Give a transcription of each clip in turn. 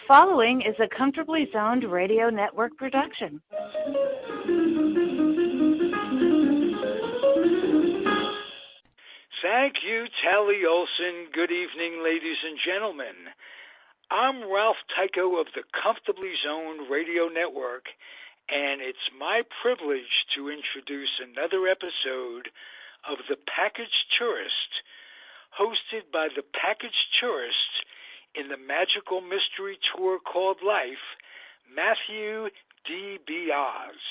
following is a Comfortably Zoned Radio Network production. Thank you, Tally Olson. Good evening, ladies and gentlemen. I'm Ralph Tycho of the Comfortably Zoned Radio Network, and it's my privilege to introduce another episode of The Packaged Tourist, hosted by the Packaged Tourist in the magical mystery tour called Life, Matthew DiBiase.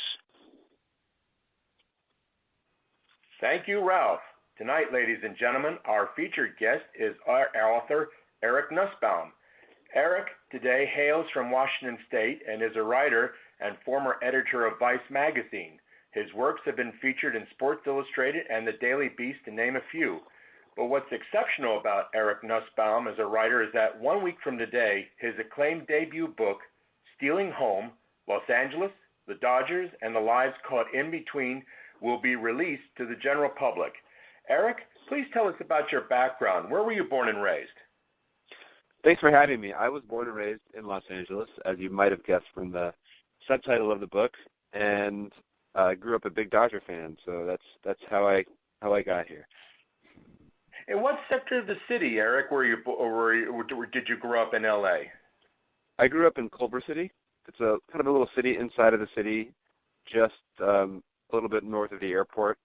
Thank you, Ralph. Tonight, ladies and gentlemen, our featured guest is our author, Eric Nusbaum. Eric today hails from Washington State and is a writer and former editor of Vice magazine. His works have been featured in Sports Illustrated and the Daily Beast, to name a few. But what's exceptional about Eric Nusbaum as a writer is that 1 week from today, his acclaimed debut book, Stealing Home, Los Angeles, the Dodgers, and the Lives Caught in Between, will be released to the general public. Eric, please tell us about your background. Where were you born and raised? Thanks for having me. I was born and raised in Los Angeles, as you might have guessed from the subtitle of the book, and I grew up a big Dodger fan, so that's how I got here. In what sector of the city, Eric, did you grow up in L.A.? I grew up in Culver City. It's a kind of a little city inside of the city, just a little bit north of the airport.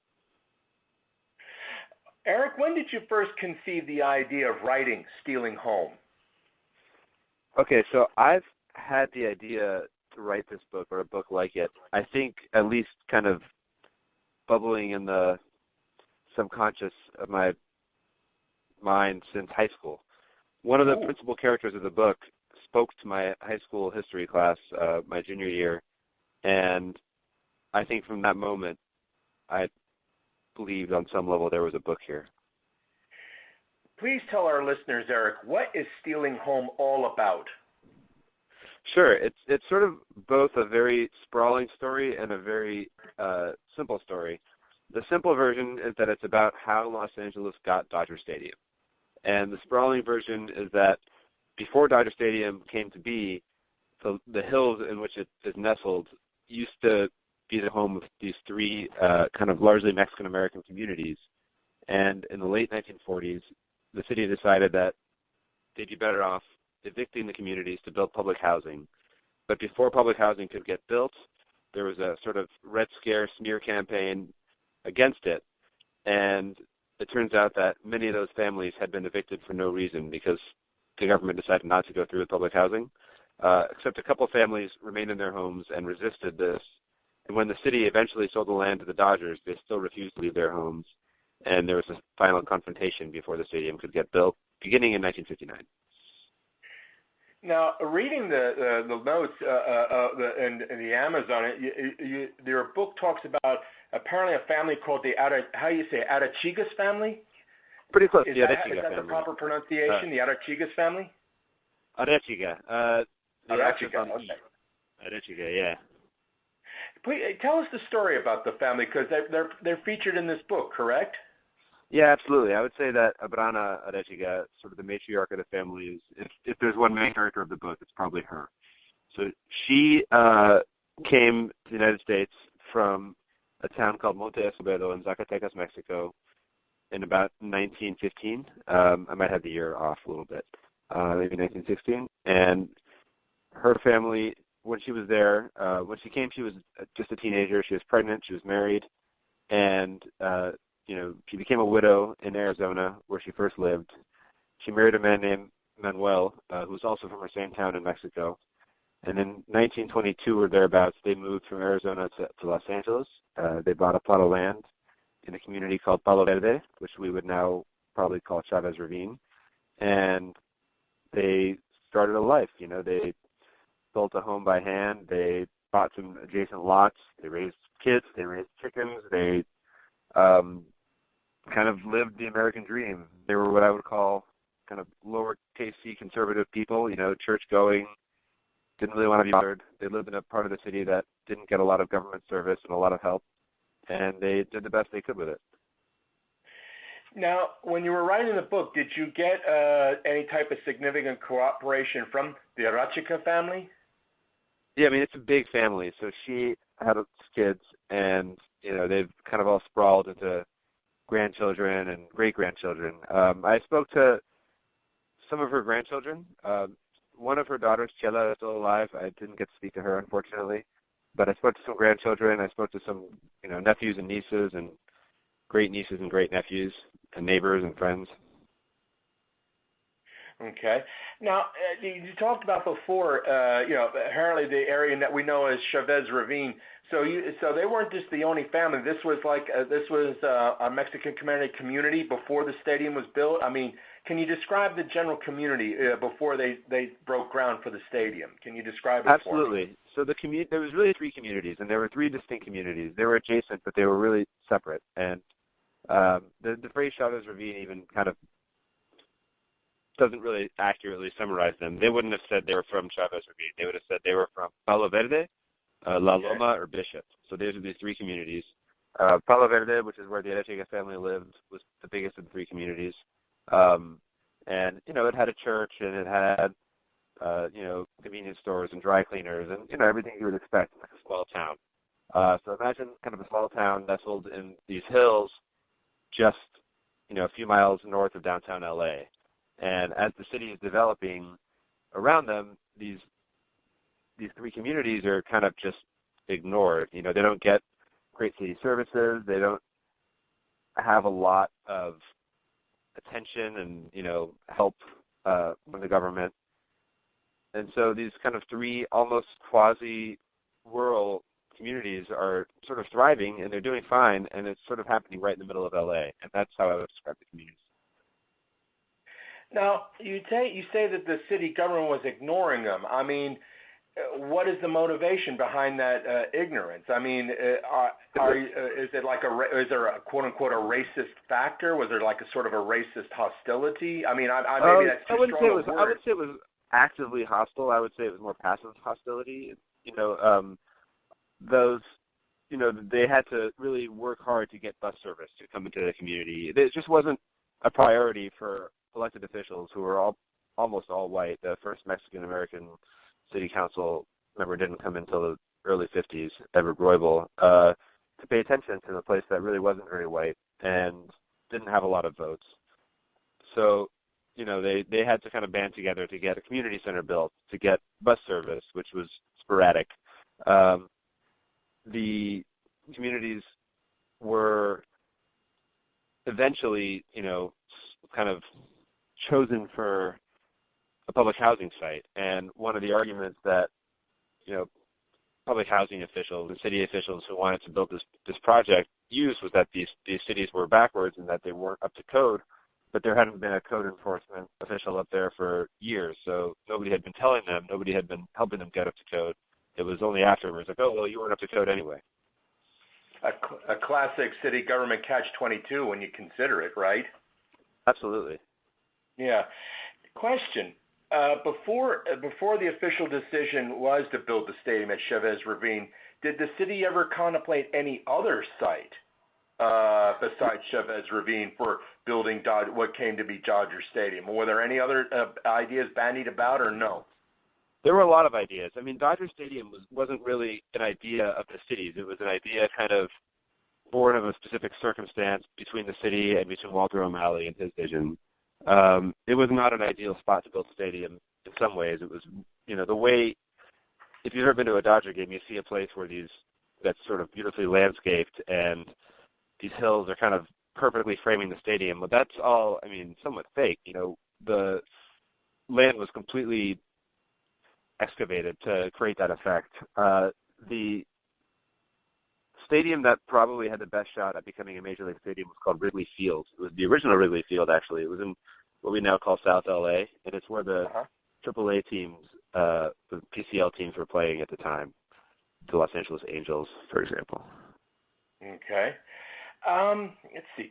Eric, when did you first conceive the idea of writing Stealing Home? Okay, so I've had the idea to write this book or a book like it, I think at least kind of bubbling in the subconscious of my mind since high school. One of the principal characters of the book spoke to my high school history class my junior year, and I think from that moment I believed on some level there was a book here. Please tell our listeners, Eric, what is Stealing Home all about? Sure. It's sort of both a very sprawling story and a very simple story. The simple version is that it's about how Los Angeles got Dodger Stadium. And the sprawling version is that before Dodger Stadium came to be, the hills in which it is nestled used to be the home of these three kind of largely Mexican-American communities. And in the late 1940s, the city decided that they'd be better off evicting the communities to build public housing. But before public housing could get built, there was a sort of Red Scare smear campaign against it. And it turns out that many of those families had been evicted for no reason because the government decided not to go through with public housing, except a couple families remained in their homes and resisted this. And when the city eventually sold the land to the Dodgers, they still refused to leave their homes. And there was a final confrontation before the stadium could get built, beginning in 1959. Now, reading the notes and the Amazon, your book talks about apparently a family called the Arechigas family? Pretty close, the Arechiga family. Is that the proper pronunciation, the Arechigas family? Arechiga. Arechiga, okay. Arechiga, yeah. Please, tell us the story about the family, because they're featured in this book, correct? Yeah, absolutely. I would say that Abrana Arechiga, sort of the matriarch of the family, is if there's one main character of the book, it's probably her. So she came to the United States from a town called Monte Escobedo in Zacatecas, Mexico, in about 1915. I might have the year off a little bit, maybe 1916. And her family, when she was there, when she came, she was just a teenager. She was pregnant. She was married, and she became a widow in Arizona, where she first lived. She married a man named Manuel, who was also from her same town in Mexico. And in 1922 or thereabouts, they moved from Arizona to Los Angeles. They bought a plot of land in a community called Palo Verde, which we would now probably call Chavez Ravine. And they started a life. They built a home by hand. They bought some adjacent lots. They raised kids. They raised chickens. They kind of lived the American dream. They were what I would call kind of lowercase c conservative people, church-going, didn't really want to be bothered. They lived in a part of the city that didn't get a lot of government service and a lot of help, and they did the best they could with it. Now, when you were writing the book, did you get any type of significant cooperation from the Arachica family? Yeah, I mean, it's a big family. So she had kids, and, they've kind of all sprawled into grandchildren and great-grandchildren. I spoke to some of her grandchildren. One of her daughters, Chela, is still alive. I didn't get to speak to her, unfortunately. But I spoke to some grandchildren. I spoke to some, nephews and nieces and great-nieces and great-nephews and neighbors and friends. Okay. Now, you talked about before, apparently the area that we know as Chavez Ravine. So they weren't just the only family. This was a Mexican community before the stadium was built. I mean, can you describe the general community before they broke ground for the stadium? Can you describe it Absolutely. For me? So there was really three communities, and there were three distinct communities. They were adjacent, but they were really separate. And the phrase Chavez Ravine even kind of doesn't really accurately summarize them. They wouldn't have said they were from Chavez Ravine. They would have said they were from Palo Verde, La Loma, or Bishop. So those are these three communities. Palo Verde, which is where the Arechiga family lived, was the biggest of the three communities. And, it had a church, and it had, convenience stores and dry cleaners and, everything you would expect in a small town. So imagine kind of a small town nestled in these hills just, a few miles north of downtown L.A. And as the city is developing around them, these three communities are kind of just ignored. They don't get great city services. They don't have a lot of attention and, help from the government. And so these kind of three almost quasi-rural communities are sort of thriving, and they're doing fine, and it's sort of happening right in the middle of L.A., and that's how I would describe the communities. Now, you say that the city government was ignoring them. I mean, what is the motivation behind that ignorance? I mean, is there a quote unquote a racist factor? Was there like a sort of a racist hostility? I mean, maybe that's too strong a word. I wouldn't say it was actively hostile. I would say it was more passive hostility. They had to really work hard to get bus service to come into the community. It just wasn't a priority for elected officials who were almost all white. The first Mexican-American city council member didn't come until the early 50s, Edward Roybal, to pay attention to the place that really wasn't very white and didn't have a lot of votes. So, they had to kind of band together to get a community center built, to get bus service, which was sporadic. The communities were eventually, kind of chosen for a public housing site. And one of the arguments that, public housing officials and city officials who wanted to build this project used was that these cities were backwards and that they weren't up to code, but there hadn't been a code enforcement official up there for years. So nobody had been telling them, nobody had been helping them get up to code. It was only afterwards, like, oh, well, you weren't up to code anyway. A classic city government catch-22 when you consider it, right? Absolutely. Yeah. Question. Before the official decision was to build the stadium at Chavez Ravine, did the city ever contemplate any other site besides Chavez Ravine for building what came to be Dodger Stadium? Were there any other ideas bandied about, or no? There were a lot of ideas. I mean, Dodger Stadium wasn't really an idea of the cities. It was an idea kind of born of a specific circumstance between the city and between Walter O'Malley and his vision. It was not an ideal spot to build a stadium in some ways. It was, the way, if you've ever been to a Dodger game, you see a place where that's sort of beautifully landscaped and these hills are kind of perfectly framing the stadium. But that's all, somewhat fake. The land was completely excavated to create that effect. The stadium that probably had the best shot at becoming a major league stadium was called Wrigley Field. It was the original Wrigley Field, actually. It was in what we now call South LA, and it's where the AAA teams, the PCL teams were playing at the time, the Los Angeles Angels, for example. Okay. Let's see.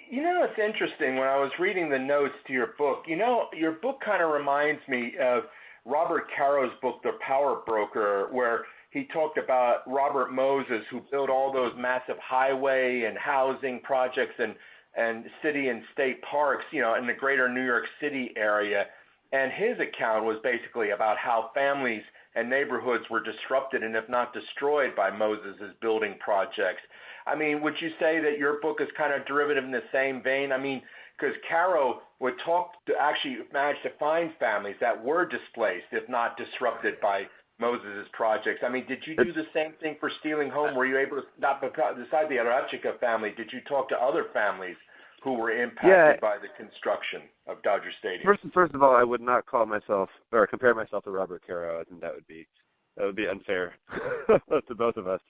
It's interesting. When I was reading the notes to your book, your book kind of reminds me of Robert Caro's book, The Power Broker, where he talked about Robert Moses, who built all those massive highway and housing projects, and and city and state parks, in the greater New York City area. And his account was basically about how families and neighborhoods were disrupted and if not destroyed by Moses's building projects. I mean, would you say that your book is kind of derivative in the same vein? I mean, because Caro would actually manage to find families that were displaced, if not disrupted by Moses's projects. I mean, did you do the same thing for Stealing Home? Were you able to, not beside the Arachika family, did you talk to other families who were impacted by the construction of Dodger Stadium? First of all, I would not call myself or compare myself to Robert Caro. I think that would be unfair to both of us.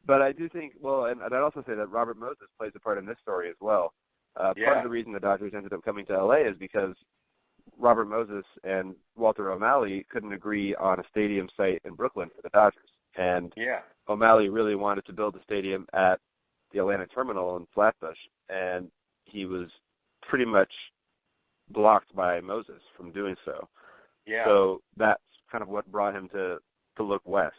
But I do think, and I'd also say that Robert Moses plays a part in this story as well. Part of the reason the Dodgers ended up coming to L.A. is because Robert Moses and Walter O'Malley couldn't agree on a stadium site in Brooklyn for the Dodgers. And O'Malley really wanted to build a stadium at the Atlanta terminal in Flatbush, and he was pretty much blocked by Moses from doing so. Yeah. So that's kind of what brought him to look west,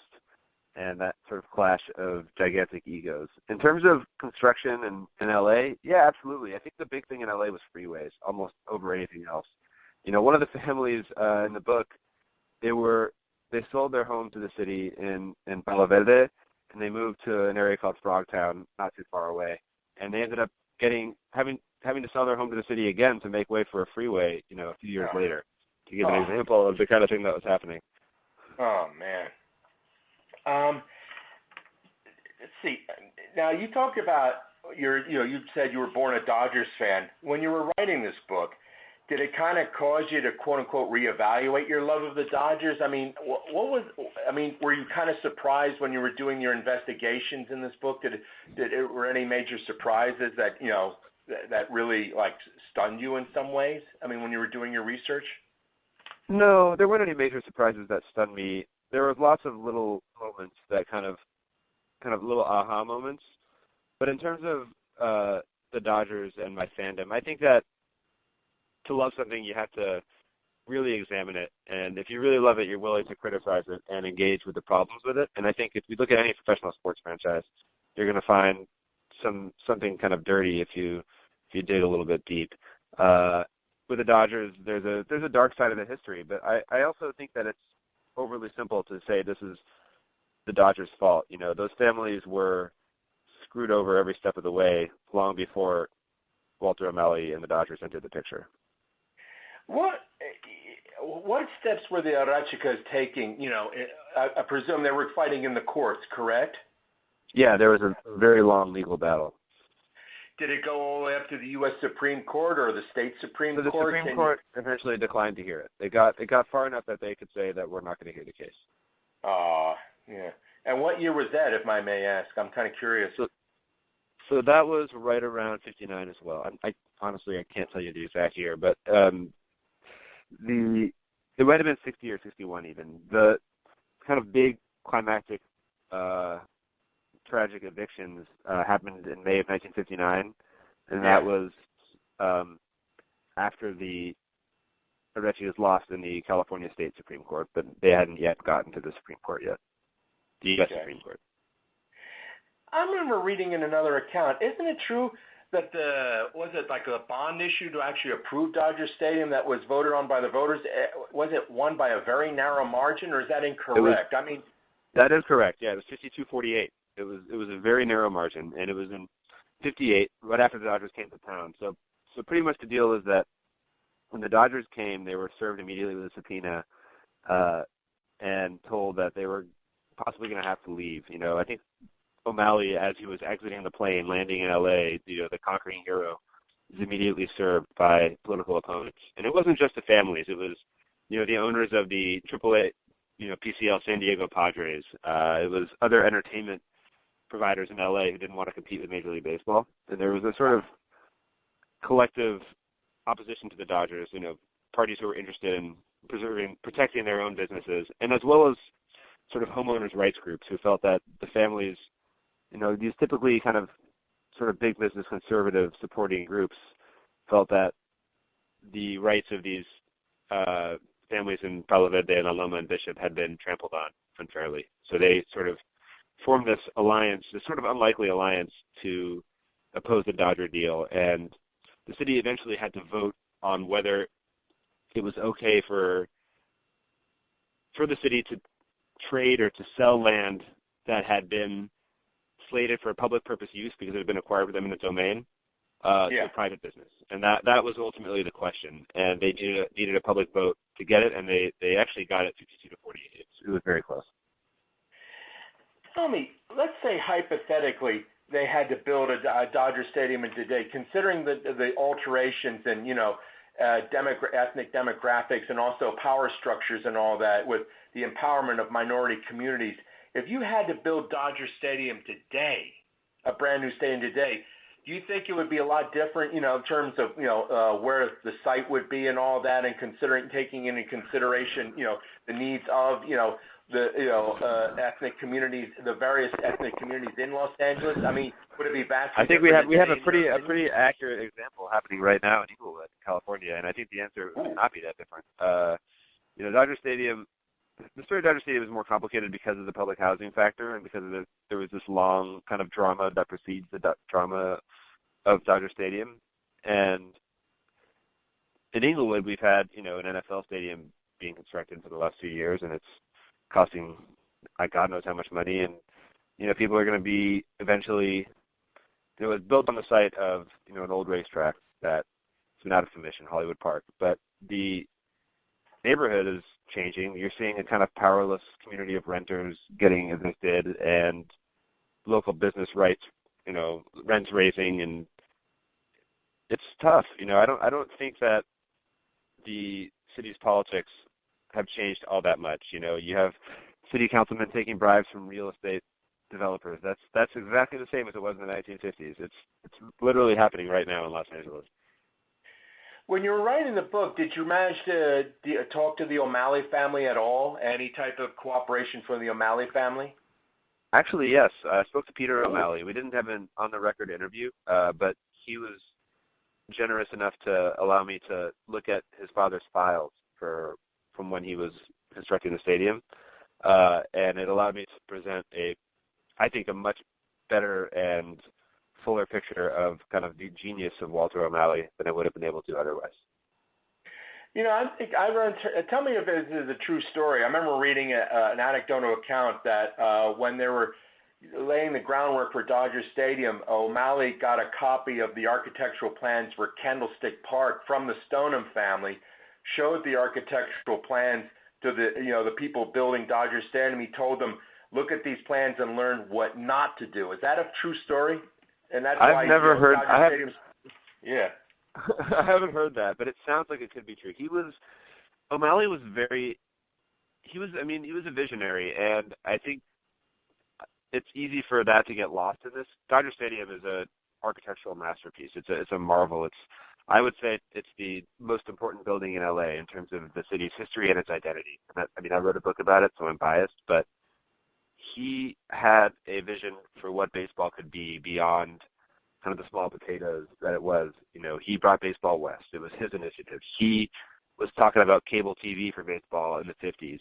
and that sort of clash of gigantic egos. In terms of construction in L.A., yeah, absolutely. I think the big thing in L.A. was freeways, almost over anything else. One of the families in the book, they sold their home to the city in Palo Verde, and they moved to an area called Frogtown, not too far away. And they ended up having to sell their home to the city again to make way for a freeway, a few years later, to give an example of the kind of thing that was happening. Oh, man. Let's see. Now, you talked about you said you were born a Dodgers fan. When you were writing this book, did it kind of cause you to, quote unquote, reevaluate your love of the Dodgers? I mean, were you kind of surprised when you were doing your investigations in this book? Were any major surprises that, that really stunned you in some ways? I mean, when you were doing your research? No, there weren't any major surprises that stunned me. There were lots of little moments that kind of little aha moments. But in terms of the Dodgers and my fandom, I think that to love something, you have to really examine it. And if you really love it, you're willing to criticize it and engage with the problems with it. And I think if you look at any professional sports franchise, you're going to find something kind of dirty if you dig a little bit deep. With the Dodgers, there's a dark side of the history, but I also think that it's overly simple to say this is the Dodgers' fault. Those families were screwed over every step of the way long before Walter O'Malley and the Dodgers entered the picture. What steps were the Arachikas taking? I presume they were fighting in the courts, correct? Yeah, there was a very long legal battle. Did it go all the way up to the U.S. Supreme Court or the state Supreme Court? The Supreme Court eventually declined to hear it. It got far enough that they could say that we're not going to hear the case. Yeah. And what year was that, if I may ask? I'm kind of curious. So that was right around 59 as well. I honestly can't tell you the exact year, but it might have been 60 or 61 even. The kind of big climactic tragic evictions happened in May of 1959, and that was after the Arachikas lost in the California State Supreme Court, but they hadn't yet gotten to the Supreme Court yet, the U.S. Supreme Court. I remember reading in another account, isn't it true that was it like a bond issue to actually approve Dodger Stadium that was voted on by the voters? Was it won by a very narrow margin, or is that incorrect? That is correct. Yeah, it was 52-48. It was a very narrow margin, and it was in 58, right after the Dodgers came to town. So pretty much the deal is that when the Dodgers came, they were served immediately with a subpoena and told that they were possibly going to have to leave. I think O'Malley, as he was exiting the plane, landing in L.A., the conquering hero, was immediately served by political opponents. And it wasn't just the families. It was, the owners of the AAA, PCL San Diego Padres. It was other entertainment providers in L.A. who didn't want to compete with Major League Baseball. And there was a sort of collective opposition to the Dodgers, parties who were interested in protecting their own businesses, and as well as sort of homeowners' rights groups who felt that the families, these typically kind of sort of big business conservative supporting groups felt that the rights of these families in Palo Verde and Aloma and Bishop had been trampled on unfairly. So they sort of formed this alliance, this sort of unlikely alliance to oppose the Dodger deal. And the city eventually had to vote on whether it was okay for the city to trade or to sell land that had been slated for public purpose use because it had been acquired with eminent domain to a private business. And that was ultimately the question. And they needed a public vote to get it, and they actually got it 52 to 48. It was very close. Tell me, let's say hypothetically they had to build a Dodger Stadium in today, considering the alterations and, ethnic demographics and also power structures and all that with the empowerment of minority communities. If you had to build Dodger Stadium today, a brand new stadium today, do you think it would be a lot different, in terms of, where the site would be and all that, and taking into consideration, the needs of, the ethnic communities, the various ethnic communities in Los Angeles? I mean, would it be vastly I think we have a pretty accurate example happening right now in Inglewood, California, and I think the answer would not be that different. Dodger Stadium, the story of Dodger Stadium is more complicated because of the public housing factor and because there was this long kind of drama that precedes the drama of Dodger Stadium. And in Inglewood, we've had, an NFL stadium being constructed for the last few years, and it's costing God knows how much money. And, people are going to be eventually, it was built on the site of, an old racetrack that's been out of commission, Hollywood Park. But the neighborhood is changing. You're seeing a kind of powerless community of renters getting evicted and local business rights, rents raising, and it's tough. I don't think that the city's politics have changed all that much. You have city councilmen taking bribes from real estate developers. That's exactly the same as it was in the 1950s. It's literally happening right now in Los Angeles. When you were writing the book, did you manage to talk to the O'Malley family at all? Any type of cooperation from the O'Malley family? Actually, yes. I spoke to Peter O'Malley. We didn't have an on-the-record interview, but he was generous enough to allow me to look at his father's files from when he was constructing the stadium, and it allowed me to present I think a much better and fuller picture of kind of the genius of Walter O'Malley than I would have been able to otherwise. Tell me if this is a true story. I remember reading an anecdotal account that when they were laying the groundwork for Dodger Stadium, O'Malley got a copy of the architectural plans for Candlestick Park from the Stoneham family, showed the architectural plans to the people building Dodger Stadium. He told them, look at these plans and learn what not to do. Is that a true story? And that's why I've never heard. Yeah. I haven't heard that, but it sounds like it could be true. O'Malley was he was a visionary, and I think it's easy for that to get lost in this. Dodger Stadium is an architectural masterpiece. It's a marvel. I would say it's the most important building in LA in terms of the city's history and its identity. I wrote a book about it, so I'm biased, but he had a vision for what baseball could be beyond kind of the small potatoes that it was. He brought baseball west. It was his initiative. He was talking about cable TV for baseball in the 50s.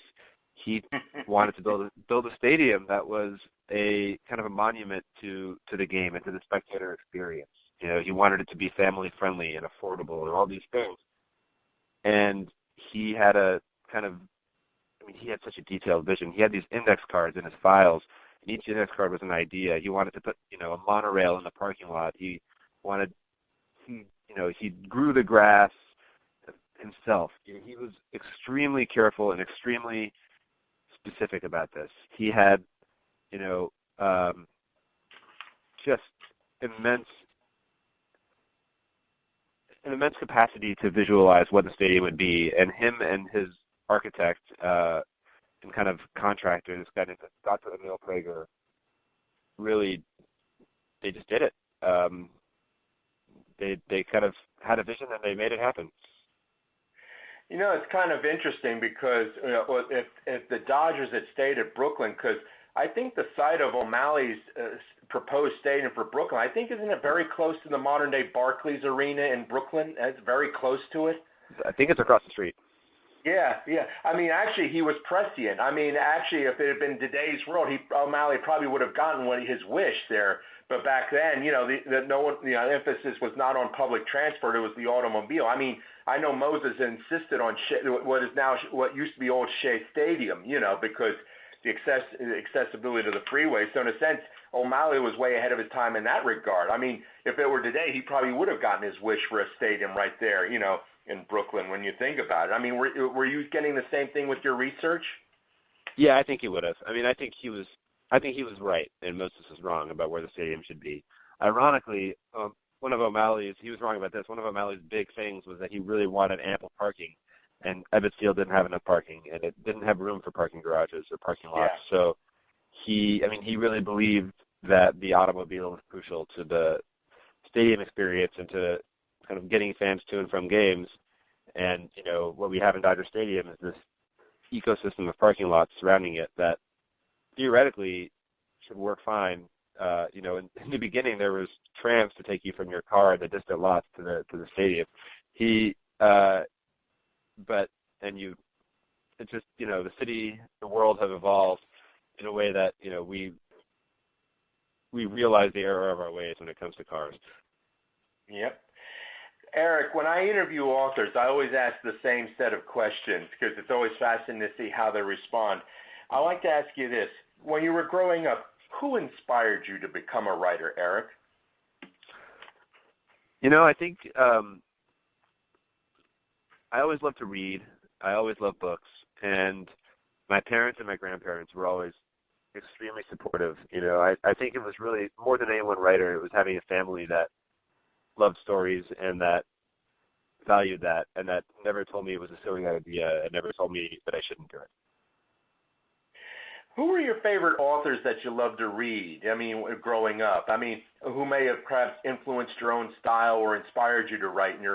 He wanted to build a stadium that was a kind of a monument to the game and to the spectator experience. He wanted it to be family friendly and affordable and all these things. And he had he had such a detailed vision. He had these index cards in his files, and each index card was an idea. He wanted to put, a monorail in the parking lot. He grew the grass himself. He was extremely careful and extremely specific about this. He had, just an immense capacity to visualize what the stadium would be, and him and his architect and kind of contractor, this guy named Dr. Emil Prager, really, they just did it. They kind of had a vision and they made it happen. It's kind of interesting because if the Dodgers had stayed at Brooklyn, because I think the site of O'Malley's proposed stadium for Brooklyn, I think, isn't it very close to the modern-day Barclays Arena in Brooklyn? It's very close to it. I think it's across the street. Yeah, yeah. I mean, actually, he was prescient. I mean, actually, if it had been today's world, O'Malley probably would have gotten his wish there. But back then, no one, emphasis was not on public transport; it was the automobile. I mean, I know Moses insisted on what used to be Old Shea Stadium, because the accessibility to the freeway. So in a sense, O'Malley was way ahead of his time in that regard. I mean, if it were today, he probably would have gotten his wish for a stadium right there, in Brooklyn. When you think about it, I mean, were you getting the same thing with your research? Yeah, I think he would have. I mean, I think he was right, and Moses was wrong about where the stadium should be. Ironically, he was wrong about this. One of O'Malley's big things was that he really wanted ample parking, and Ebbets Field didn't have enough parking, and it didn't have room for parking garages or parking lots. Yeah. So he really believed that the automobile was crucial to the stadium experience and to kind of getting fans to and from games. And, what we have in Dodger Stadium is this ecosystem of parking lots surrounding it that theoretically should work fine. In the beginning there was trams to take you from your car in the distant lots to the stadium. It's just, the city, the world have evolved in a way that, we realize the error of our ways when it comes to cars. Yep. Eric, when I interview authors, I always ask the same set of questions because it's always fascinating to see how they respond. I like to ask you this. When you were growing up, who inspired you to become a writer, Eric? I think I always loved to read. I always loved books. And my parents and my grandparents were always extremely supportive. I think it was really, more than any one writer, it was having a family that loved stories and that valued that, and that never told me it was a silly idea and never told me that I shouldn't do it. Who were your favorite authors that you loved to read? I mean, growing up. I mean, who may have perhaps influenced your own style or inspired you to write and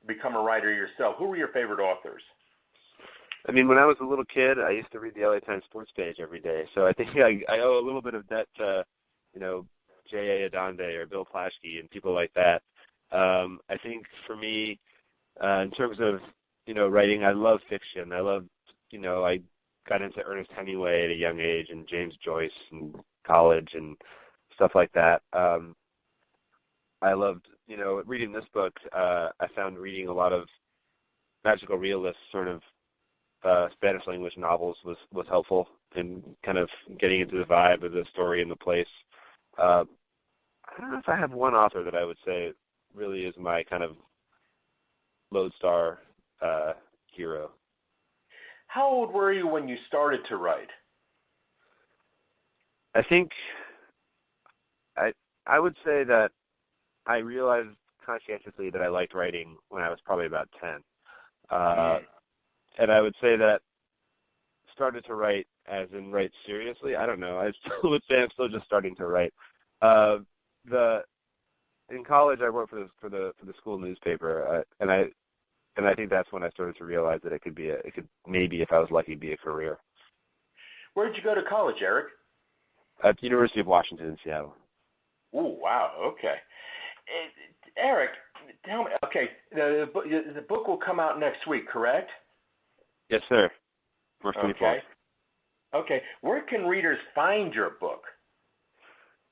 become a writer yourself? Who were your favorite authors? I mean, when I was a little kid, I used to read the LA Times sports page every day. So I think I owe a little bit of debt to, J.A. Adonde or Bill Plaschke and people like that. I think for me, in terms of, writing, I love fiction. I love, I got into Ernest Hemingway at a young age and James Joyce in college and stuff like that. I loved, reading this book. I found reading a lot of magical realist sort of Spanish language novels was helpful in kind of getting into the vibe of the story and the place. I don't know if I have one author that I would say really is my kind of lodestar hero. How old were you when you started to write? I think I would say that I realized conscientiously that I liked writing when I was probably about 10. And I would say that started to write as in write seriously. I don't know. I still would say I'm still just starting to write. In college, I wrote for the school newspaper, and I think that's when I started to realize that it could maybe, if I was lucky, be a career. Where did you go to college, Eric? At the University of Washington in Seattle. Oh, wow. Okay. Eric, tell me. Okay, the book will come out next week, correct? Yes, sir. March 24th. Okay. Where can readers find your book?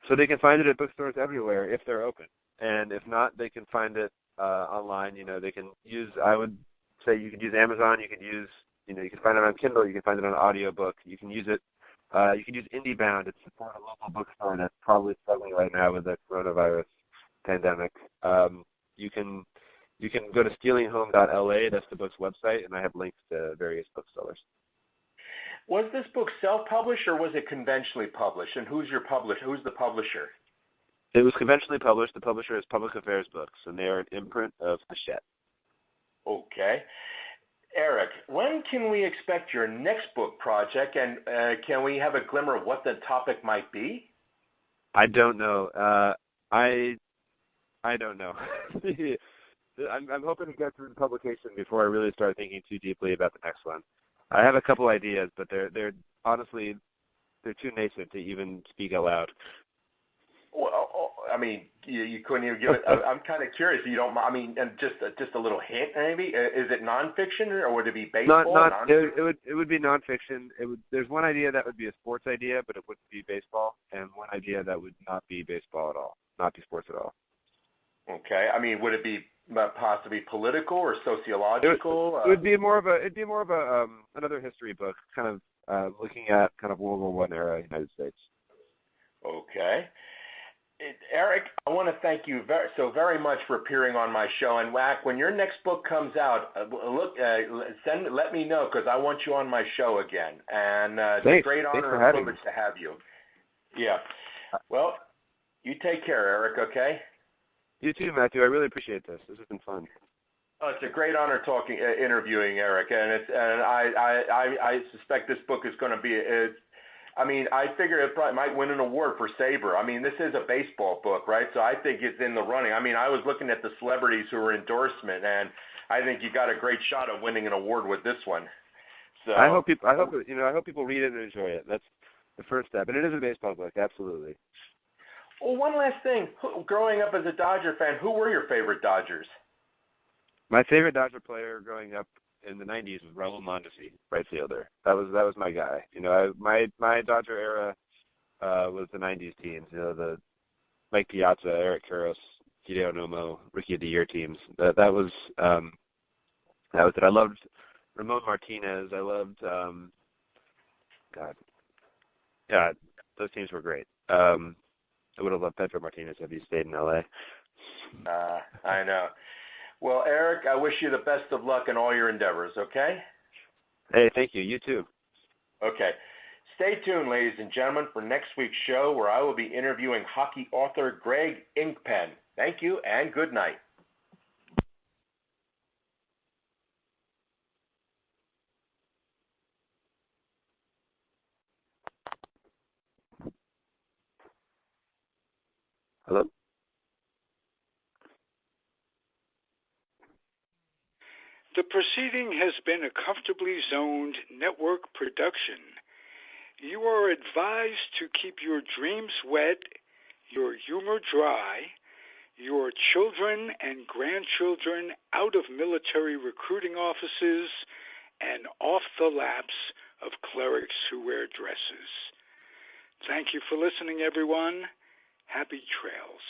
So they can find it at bookstores everywhere if they're open. And if not, they can find it online. They can use, I would say you could use Amazon, you could use, you can find it on Kindle, you can find it on audiobook, you can use it, you can use IndieBound to support a local bookstore that's probably struggling right now with the coronavirus pandemic. You can go to stealinghome.la, that's the book's website, and I have links to various booksellers. Was this book self-published or was it conventionally published? And who's the publisher? It was conventionally published. The publisher is Public Affairs Books, and they are an imprint of Hachette. Okay. Eric, when can we expect your next book project, and can we have a glimmer of what the topic might be? I don't know. I don't know. I'm hoping to get through the publication before I really start thinking too deeply about the next one. I have a couple ideas, but they're honestly too nascent to even speak out loud. Well, I mean, you couldn't even give it. I'm kind of curious. You don't. I mean, and just a little hint, maybe. Is it nonfiction or would it be baseball? It would be nonfiction. There's one idea that would be a sports idea, but it wouldn't be baseball, and one idea that would not be baseball at all, not be sports at all. Okay. I mean, would it be possibly political or sociological? It'd be more of a another history book, kind of looking at kind of World War I era United States. Okay. Eric, I want to thank you very much for appearing on my show. And Wack, when your next book comes out, let me know because I want you on my show again. And it's a great honor and privilege to have you. Yeah. Well, you take care, Eric. Okay. You too, Matthew. I really appreciate this. This has been fun. Oh, it's a great honor interviewing Eric, and I suspect this book is going to be. I figure it probably might win an award for Sabre. I mean, this is a baseball book, right? So I think it's in the running. I mean, I was looking at the celebrities who were endorsement, and I think you got a great shot of winning an award with this one. So I hope people read it and enjoy it. That's the first step, and it is a baseball book, absolutely. Well, one last thing. Growing up as a Dodger fan, who were your favorite Dodgers? My favorite Dodger player growing up in the 90s was Raul Mondesi, right fielder. That was my guy. My Dodger era was the 90s teams. The Mike Piazza, Eric Karros, Hideo Nomo, Rookie of the Year teams. That was it. I loved Ramon Martinez. I loved those teams were great. I would have loved Pedro Martinez if he stayed in L.A. I know. Well, Eric, I wish you the best of luck in all your endeavors, okay? Hey, thank you. You too. Okay. Stay tuned, ladies and gentlemen, for next week's show where I will be interviewing hockey author Greg Inkpen. Thank you and good night. Hello? The proceeding has been a Comfortably Zoned network production. You are advised to keep your dreams wet, your humor dry, your children and grandchildren out of military recruiting offices and off the laps of clerics who wear dresses. Thank you for listening, everyone. Happy trails.